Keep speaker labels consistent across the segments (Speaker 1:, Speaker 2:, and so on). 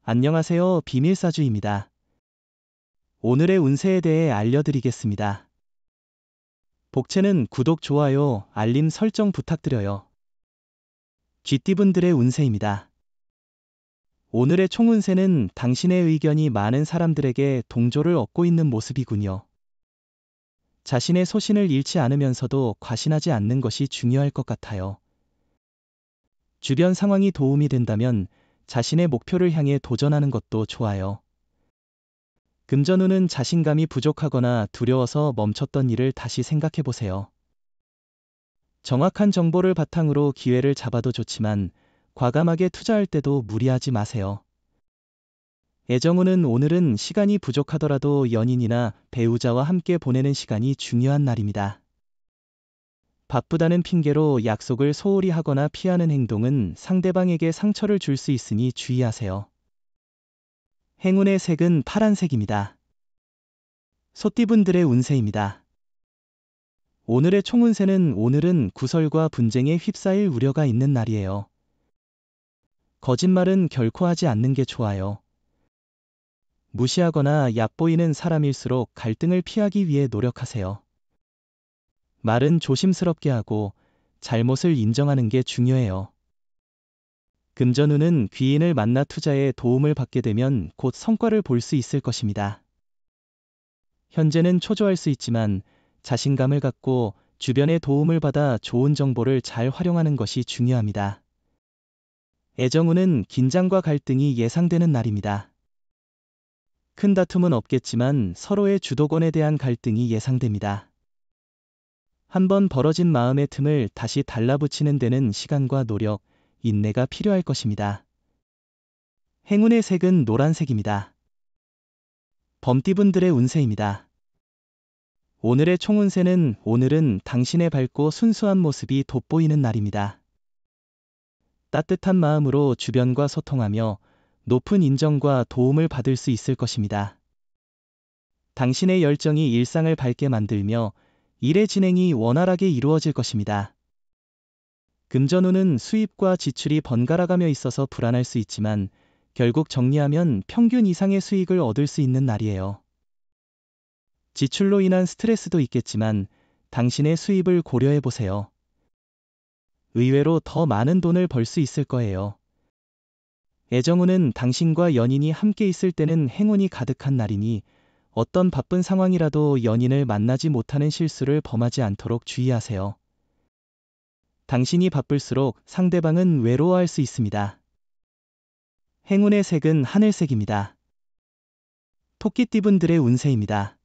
Speaker 1: 안녕하세요. 비밀사주입니다. 오늘의 운세에 대해 알려드리겠습니다. 복채는 구독, 좋아요, 알림 설정 부탁드려요. 쥐띠분들의 운세입니다. 오늘의 총운세는 당신의 의견이 많은 사람들에게 동조를 얻고 있는 모습이군요. 자신의 소신을 잃지 않으면서도 과신하지 않는 것이 중요할 것 같아요. 주변 상황이 도움이 된다면 자신의 목표를 향해 도전하는 것도 좋아요. 금전운은 자신감이 부족하거나 두려워서 멈췄던 일을 다시 생각해보세요. 정확한 정보를 바탕으로 기회를 잡아도 좋지만 과감하게 투자할 때도 무리하지 마세요. 애정운은 오늘은 시간이 부족하더라도 연인이나 배우자와 함께 보내는 시간이 중요한 날입니다. 바쁘다는 핑계로 약속을 소홀히 하거나 피하는 행동은 상대방에게 상처를 줄 수 있으니 주의하세요. 행운의 색은 파란색입니다. 소띠분들의 운세입니다. 오늘의 총운세는 오늘은 구설과 분쟁에 휩싸일 우려가 있는 날이에요. 거짓말은 결코 하지 않는 게 좋아요. 무시하거나 얕보이는 사람일수록 갈등을 피하기 위해 노력하세요. 말은 조심스럽게 하고 잘못을 인정하는 게 중요해요. 금전운은 귀인을 만나 투자에 도움을 받게 되면 곧 성과를 볼 수 있을 것입니다. 현재는 초조할 수 있지만 자신감을 갖고 주변의 도움을 받아 좋은 정보를 잘 활용하는 것이 중요합니다. 애정운은 긴장과 갈등이 예상되는 날입니다. 큰 다툼은 없겠지만 서로의 주도권에 대한 갈등이 예상됩니다. 한번 벌어진 마음의 틈을 다시 달라붙이는 데는 시간과 노력, 인내가 필요할 것입니다. 행운의 색은 노란색입니다. 범띠분들의 운세입니다. 오늘의 총운세는 오늘은 당신의 밝고 순수한 모습이 돋보이는 날입니다. 따뜻한 마음으로 주변과 소통하며 높은 인정과 도움을 받을 수 있을 것입니다. 당신의 열정이 일상을 밝게 만들며 일의 진행이 원활하게 이루어질 것입니다. 금전운은 수입과 지출이 번갈아가며 있어서 불안할 수 있지만 결국 정리하면 평균 이상의 수익을 얻을 수 있는 날이에요. 지출로 인한 스트레스도 있겠지만 당신의 수입을 고려해 보세요. 의외로 더 많은 돈을 벌 수 있을 거예요. 애정운은 당신과 연인이 함께 있을 때는 행운이 가득한 날이니 어떤 바쁜 상황이라도 연인을 만나지 못하는 실수를 범하지 않도록 주의하세요. 당신이 바쁠수록 상대방은 외로워할 수 있습니다. 행운의 색은 하늘색입니다. 토끼띠분들의 운세입니다.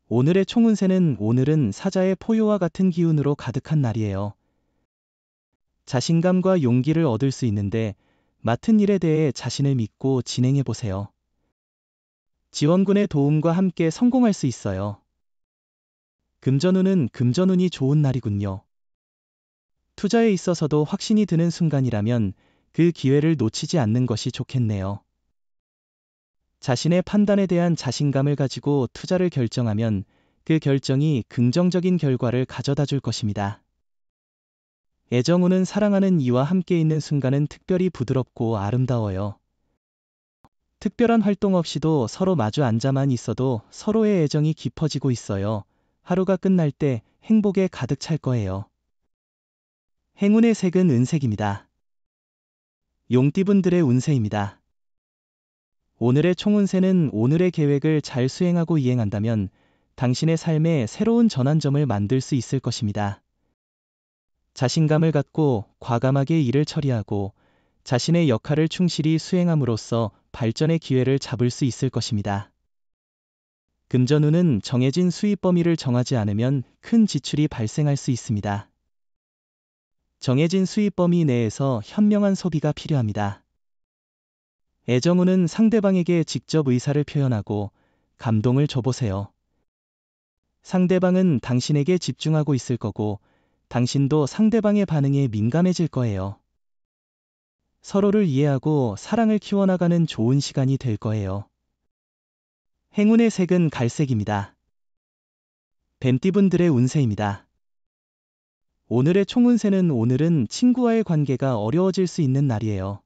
Speaker 1: 오늘의 총운세는 오늘은 사자의 포효와 같은 기운으로 가득한 날이에요. 자신감과 용기를 얻을 수 있는데 맡은 일에 대해 자신을 믿고 진행해 보세요. 지원군의 도움과 함께 성공할 수 있어요. 금전운은 금전운이 좋은 날이군요. 투자에 있어서도 확신이 드는 순간이라면 그 기회를 놓치지 않는 것이 좋겠네요. 자신의 판단에 대한 자신감을 가지고 투자를 결정하면 그 결정이 긍정적인 결과를 가져다 줄 것입니다. 애정운은 사랑하는 이와 함께 있는 순간은 특별히 부드럽고 아름다워요. 특별한 활동 없이도 서로 마주 앉아만 있어도 서로의 애정이 깊어지고 있어요. 하루가 끝날 때 행복에 가득 찰 거예요. 행운의 색은 은색입니다. 용띠분들의 운세입니다. 오늘의 총운세는 오늘의 계획을 잘 수행하고 이행한다면 당신의 삶에 새로운 전환점을 만들 수 있을 것입니다. 자신감을 갖고 과감하게 일을 처리하고 자신의 역할을 충실히 수행함으로써 발전의 기회를 잡을 수 있을 것입니다. 금전운은 정해진 수입 범위를 정하지 않으면 큰 지출이 발생할 수 있습니다. 정해진 수입 범위 내에서 현명한 소비가 필요합니다. 애정운은 상대방에게 직접 의사를 표현하고 감동을 줘보세요. 상대방은 당신에게 집중하고 있을 거고 당신도 상대방의 반응에 민감해질 거예요. 서로를 이해하고 사랑을 키워나가는 좋은 시간이 될 거예요. 행운의 색은 갈색입니다. 뱀띠분들의 운세입니다. 오늘의 총운세는 오늘은 친구와의 관계가 어려워질 수 있는 날이에요.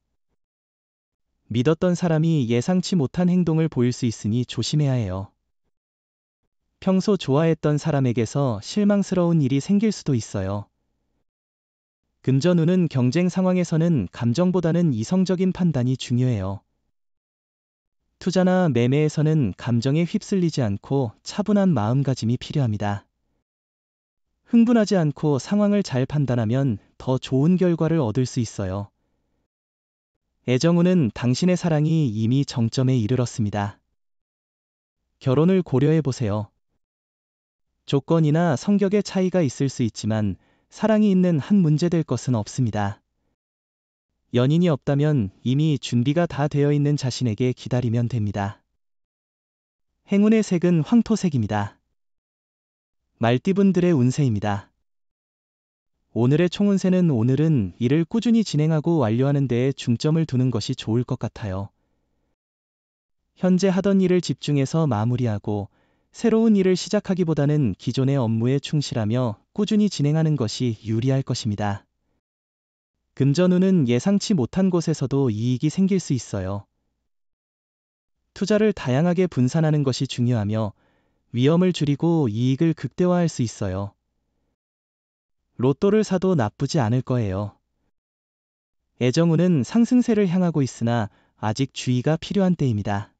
Speaker 1: 믿었던 사람이 예상치 못한 행동을 보일 수 있으니 조심해야 해요. 평소 좋아했던 사람에게서 실망스러운 일이 생길 수도 있어요. 금전운은 경쟁 상황에서는 감정보다는 이성적인 판단이 중요해요. 투자나 매매에서는 감정에 휩쓸리지 않고 차분한 마음가짐이 필요합니다. 흥분하지 않고 상황을 잘 판단하면 더 좋은 결과를 얻을 수 있어요. 애정운은 당신의 사랑이 이미 정점에 이르렀습니다. 결혼을 고려해 보세요. 조건이나 성격의 차이가 있을 수 있지만 사랑이 있는 한 문제 될 것은 없습니다. 연인이 없다면 이미 준비가 다 되어 있는 자신에게 기다리면 됩니다. 행운의 색은 황토색입니다. 말띠분들의 운세입니다. 오늘의 총운세는 오늘은 일을 꾸준히 진행하고 완료하는 데에 중점을 두는 것이 좋을 것 같아요. 현재 하던 일을 집중해서 마무리하고 새로운 일을 시작하기보다는 기존의 업무에 충실하며 꾸준히 진행하는 것이 유리할 것입니다. 금전운은 예상치 못한 곳에서도 이익이 생길 수 있어요. 투자를 다양하게 분산하는 것이 중요하며 위험을 줄이고 이익을 극대화할 수 있어요. 로또를 사도 나쁘지 않을 거예요. 애정운은 상승세를 향하고 있으나 아직 주의가 필요한 때입니다.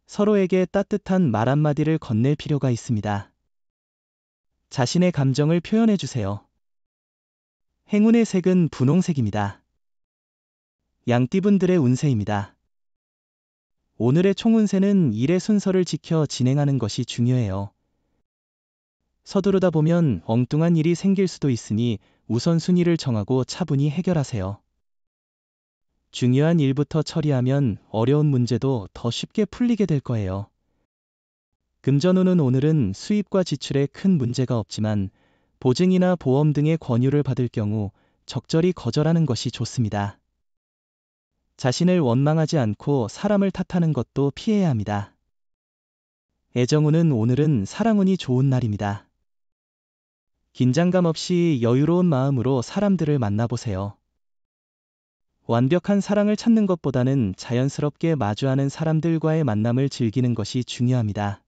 Speaker 1: 서로에게 따뜻한 말 한마디를 건넬 필요가 있습니다. 자신의 감정을 표현해 주세요. 행운의 색은 분홍색입니다. 양띠분들의 운세입니다. 오늘의 총운세는 일의 순서를 지켜 진행하는 것이 중요해요. 서두르다 보면 엉뚱한 일이 생길 수도 있으니 우선순위를 정하고 차분히 해결하세요. 중요한 일부터 처리하면 어려운 문제도 더 쉽게 풀리게 될 거예요. 금전운은 오늘은 수입과 지출에 큰 문제가 없지만 보증이나 보험 등의 권유를 받을 경우 적절히 거절하는 것이 좋습니다. 자신을 원망하지 않고 사람을 탓하는 것도 피해야 합니다. 애정운은 오늘은 사랑운이 좋은 날입니다. 긴장감 없이 여유로운 마음으로 사람들을 만나보세요. 완벽한 사랑을 찾는 것보다는 자연스럽게 마주하는 사람들과의 만남을 즐기는 것이 중요합니다.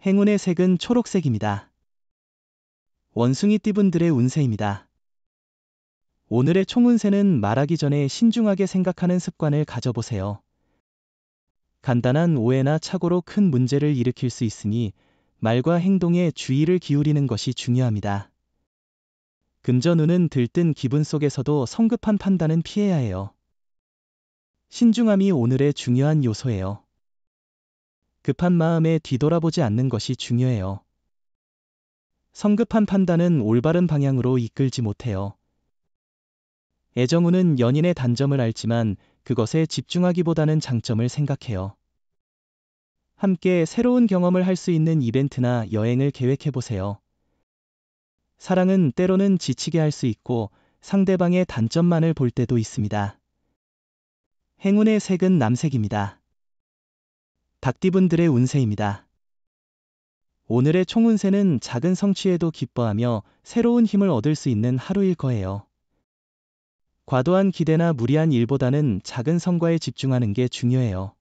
Speaker 1: 행운의 색은 초록색입니다. 원숭이띠분들의 운세입니다. 오늘의 총운세는 말하기 전에 신중하게 생각하는 습관을 가져보세요. 간단한 오해나 착오로 큰 문제를 일으킬 수 있으니 말과 행동에 주의를 기울이는 것이 중요합니다. 금전운은 들뜬 기분 속에서도 성급한 판단은 피해야 해요. 신중함이 오늘의 중요한 요소예요. 급한 마음에 뒤돌아보지 않는 것이 중요해요. 성급한 판단은 올바른 방향으로 이끌지 못해요. 애정운은 연인의 단점을 알지만 그것에 집중하기보다는 장점을 생각해요. 함께 새로운 경험을 할 수 있는 이벤트나 여행을 계획해보세요. 사랑은 때로는 지치게 할 수 있고 상대방의 단점만을 볼 때도 있습니다. 행운의 색은 남색입니다. 닭띠분들의 운세입니다. 오늘의 총운세는 작은 성취에도 기뻐하며 새로운 힘을 얻을 수 있는 하루일 거예요. 과도한 기대나 무리한 일보다는 작은 성과에 집중하는 게 중요해요.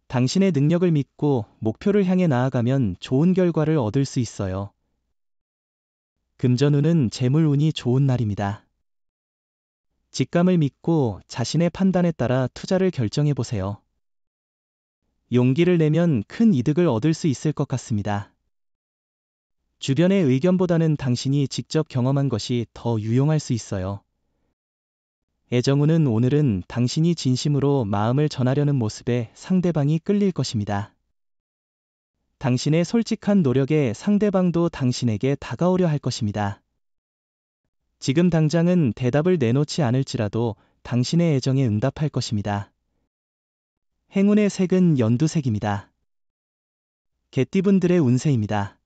Speaker 1: 당신의 능력을 믿고 목표를 향해 나아가면 좋은 결과를 얻을 수 있어요. 금전운은 재물운이 좋은 날입니다. 직감을 믿고 자신의 판단에 따라 투자를 결정해 보세요. 용기를 내면 큰 이득을 얻을 수 있을 것 같습니다. 주변의 의견보다는 당신이 직접 경험한 것이 더 유용할 수 있어요. 애정운은 오늘은 당신이 진심으로 마음을 전하려는 모습에 상대방이 끌릴 것입니다. 당신의 솔직한 노력에 상대방도 당신에게 다가오려 할 것입니다. 지금 당장은 대답을 내놓지 않을지라도 당신의 애정에 응답할 것입니다. 행운의 색은 연두색입니다. 개띠분들의 운세입니다.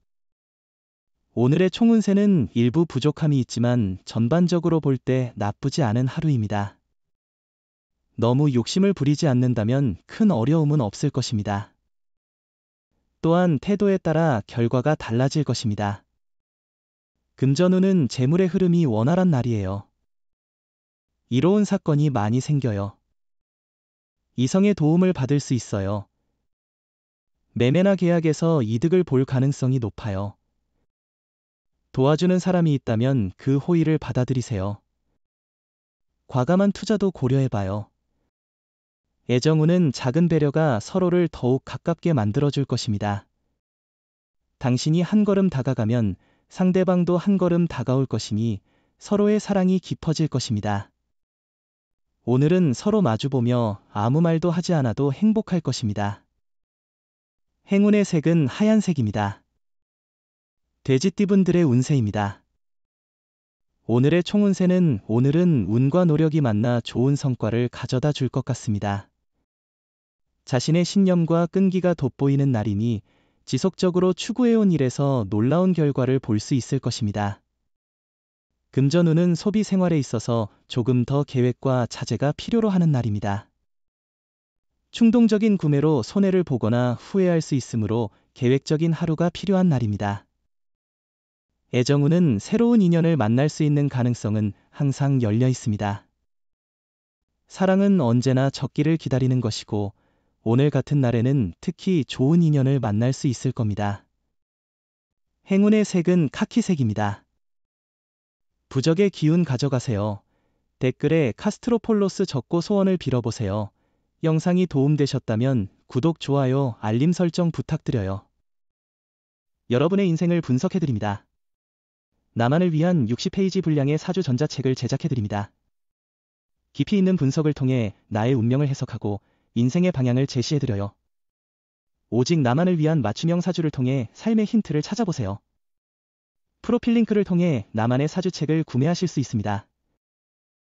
Speaker 1: 오늘의 총운세는 일부 부족함이 있지만 전반적으로 볼 때 나쁘지 않은 하루입니다. 너무 욕심을 부리지 않는다면 큰 어려움은 없을 것입니다. 또한 태도에 따라 결과가 달라질 것입니다. 금전운은 재물의 흐름이 원활한 날이에요. 이로운 사건이 많이 생겨요. 이성의 도움을 받을 수 있어요. 매매나 계약에서 이득을 볼 가능성이 높아요. 도와주는 사람이 있다면 그 호의를 받아들이세요. 과감한 투자도 고려해봐요. 애정운은 작은 배려가 서로를 더욱 가깝게 만들어줄 것입니다. 당신이 한 걸음 다가가면 상대방도 한 걸음 다가올 것이니 서로의 사랑이 깊어질 것입니다. 오늘은 서로 마주보며 아무 말도 하지 않아도 행복할 것입니다. 행운의 색은 하얀색입니다. 돼지띠분들의 운세입니다. 오늘의 총운세는 오늘은 운과 노력이 만나 좋은 성과를 가져다 줄 것 같습니다. 자신의 신념과 끈기가 돋보이는 날이니 지속적으로 추구해온 일에서 놀라운 결과를 볼 수 있을 것입니다. 금전운은 소비 생활에 있어서 조금 더 계획과 자제가 필요로 하는 날입니다. 충동적인 구매로 손해를 보거나 후회할 수 있으므로 계획적인 하루가 필요한 날입니다. 애정운은 새로운 인연을 만날 수 있는 가능성은 항상 열려 있습니다. 사랑은 언제나 적기를 기다리는 것이고 오늘 같은 날에는 특히 좋은 인연을 만날 수 있을 겁니다. 행운의 색은 카키색입니다. 부적의 기운 가져가세요. 댓글에 카스트로폴로스 적고 소원을 빌어보세요. 영상이 도움되셨다면 구독, 좋아요, 알림 설정 부탁드려요. 여러분의 인생을 분석해드립니다. 나만을 위한 60페이지 분량의 사주 전자책을 제작해드립니다. 깊이 있는 분석을 통해 나의 운명을 해석하고 인생의 방향을 제시해드려요. 오직 나만을 위한 맞춤형 사주를 통해 삶의 힌트를 찾아보세요. 프로필 링크를 통해 나만의 사주책을 구매하실 수 있습니다.